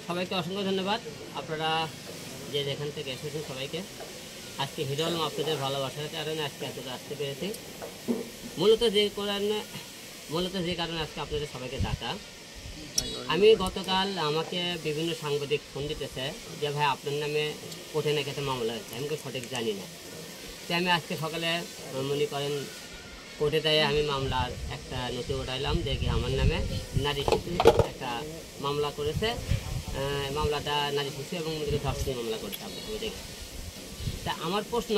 সবাইকে অসংখ্য ধন্যবাদ। আপনারা যে যেখান থেকে এসেছেন সবাইকে আজকে হিরো আলম আপনাদের ভালোবাসার কারণে আজকে এতটা আসতে পেরেছি। মূলত যে কারণে আজকে আপনাদের সবাইকে ডাকা, আমি গতকাল আমাকে বিভিন্ন সাংবাদিক ফোন দিতেছে যে ভাই আপনার নামে কোর্টে নাকি একটা মামলা হয়েছে, আমি সঠিক জানি না। তো আমি আজকে সকালে মনে করেন কোর্টে দেয় আমি মামলার একটা নথি উঠাইলাম, দেখি আমার নামে নারী শিশু একটা মামলা করেছে। মামলাটা নারী শিশু এবং ধর্ষণ মামলা করতে হবে আমি দেখি। তা আমার প্রশ্ন,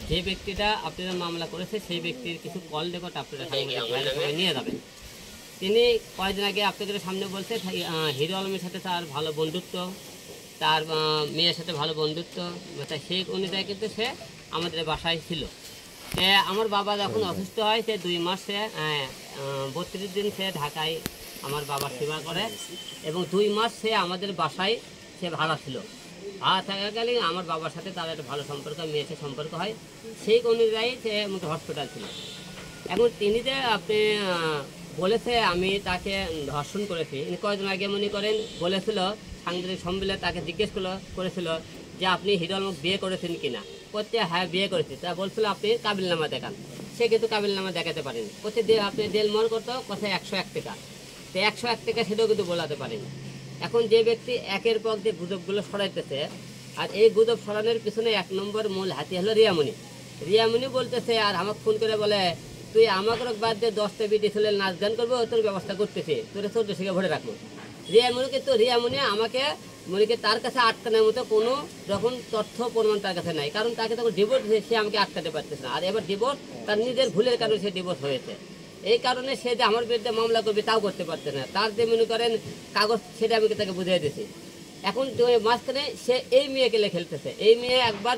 যে ব্যক্তিটা আপনারা মামলা করেছে সেই ব্যক্তির কিছু কল রেকর্ড আপনারা সবাই নিয়ে যাবেন। তিনি কয়েকদিন আগে আপনাদের সামনে বলছে হিরো আলমের সাথে তার ভালো বন্ধুত্ব, তার মেয়ের সাথে ভালো বন্ধুত্ব, সেই অনুযায়ী কিন্তু সে আমাদের বাসায় ছিল। সে আমার বাবা যখন অসুস্থ হয় সে 2 মাস সে 32 দিন সে ঢাকায় আমার বাবার সেবা করে এবং 2 মাস সে আমাদের বাসায় সে ভাড়া ছিল। ভাড়া থাকাকালীন আমার বাবার সাথে তার একটা ভালো সম্পর্ক, মেয়ের সাথে সম্পর্ক হয়, সেই অনুযায়ী সে হসপিটাল ছিল। এখন তিনি যে আপনি বলেছে আমি তাকে ধর্ষণ করেছি, কয়েকদিন আগে মনে করেন বলেছিল সাংবাদিক সম্মেলনে তাকে জিজ্ঞেস করেছিল যে আপনি হিরো আলম বিয়ে করেছেন কিনা, করতে হ্যাঁ বিয়ে করেছি। তা বলছিল আপনি কাবিলনামা দেখান, সে কিন্তু কাবিলনামা দেখাতে পারেনি। করতে আপনি দেলমর করতো কোথায় 101 টাকা, তো 101 টাকা সেটাও কিন্তু বলাতে পারেনি। এখন যে ব্যক্তি একের পর যে গুজবগুলো ছড়াইতেছে, আর এই গুজব ছড়ানোর পিছনে 1 নম্বর মূল হাতি হলো রিয়ামণি। রিয়ামণি বলতেছে আর আমাকে ফোন করে বলে তুই আমাকে বাদ দিয়ে 10টা বিটি ছেলে নাচ গান করবো, তোর ব্যবস্থা করতেছি, তোর 14 টাকা ভরে রাখবো। রিয়ামণি কিন্তু আমাকে তার কাছে আটকানোর মতো কোনো রকম তথ্য প্রমাণ তার কাছে নাই, কারণ তাকে তখন ডিভোর্স দিয়ে সে আমাকে আটকাতে পারতেছে না। আর এবার ডিভোর্স তার নিজের ভুলের কারণে সে ডিভোর্স হয়েছে, এই কারণে সে যে আমার বিরুদ্ধে মামলা করবে তাও করতে পারছে না। তার যে মনে করেন কাগজ সেটা আমি তাকে বুঝিয়ে দিয়েছি। এখন মাঝখানে সে এই মেয়েকে খেলতেছে, এই মেয়ে একবার